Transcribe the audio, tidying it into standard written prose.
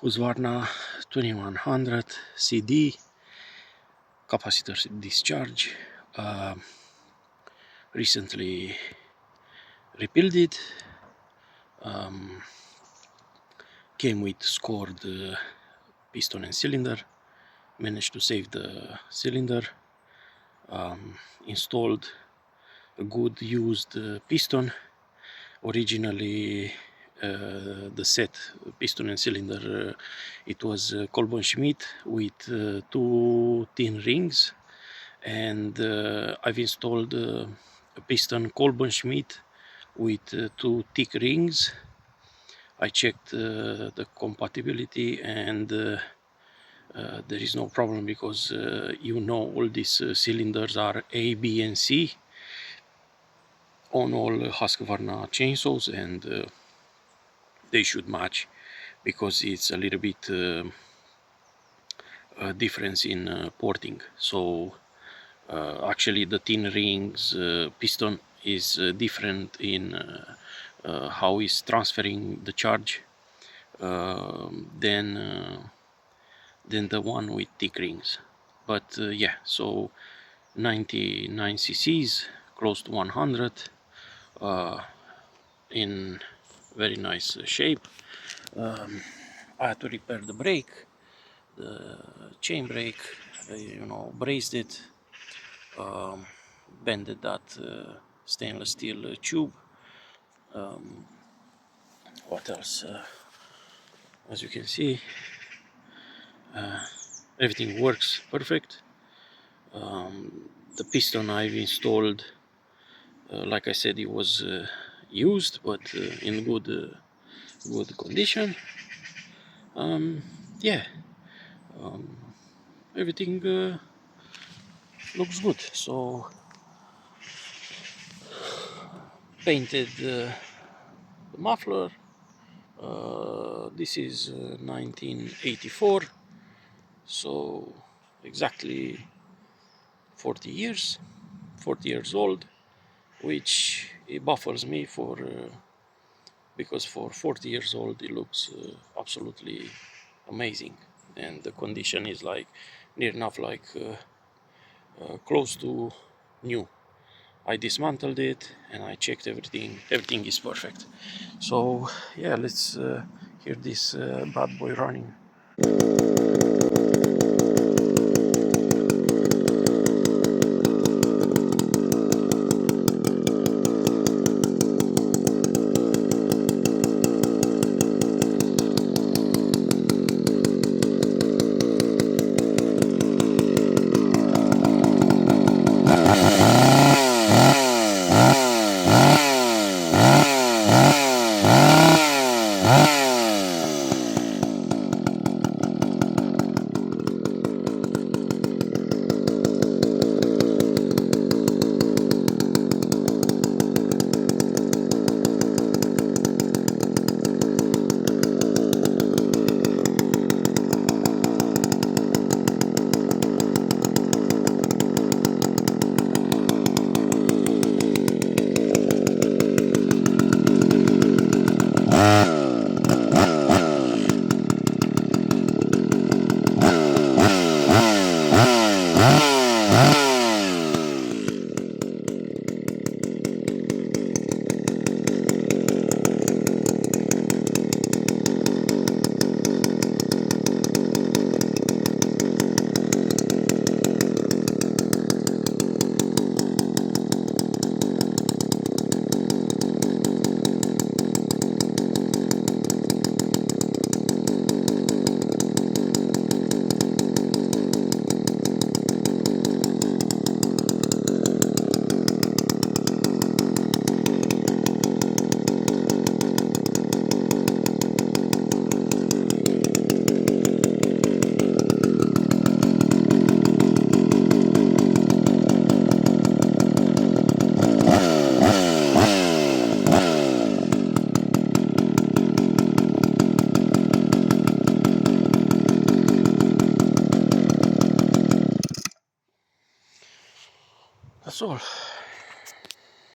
Husqvarna 2100 CD capacitor discharge. Recently rebuilt it. Came with scored piston and cylinder. Managed to save the cylinder. Installed a good used piston. Originally the set piston and cylinder, it was Kolben Schmidt with 2 thin rings, and I've installed a piston Kolben Schmidt with 2 thick rings. I checked the compatibility, and there is no problem, because all these cylinders are A, B and C on all Husqvarna chainsaws, and they should match, because it's a little bit difference in porting. So actually the thin rings piston is different in how it's transferring the charge than the one with thick rings. But yeah, so 99 cc's, close to 100, in very nice shape. I had to repair the brake, the chain brake, brazed it, bended that stainless steel tube. What else? As you can see, everything works perfect. The piston I've installed, like I said, it was used, but in good condition. Yeah, everything looks good. So painted the muffler. This is 1984, so exactly 40 years old, which it baffles me for because for 40 years old it looks absolutely amazing, and the condition is like near enough like close to new. I dismantled it and I checked everything is perfect. So yeah, let's hear this bad boy running.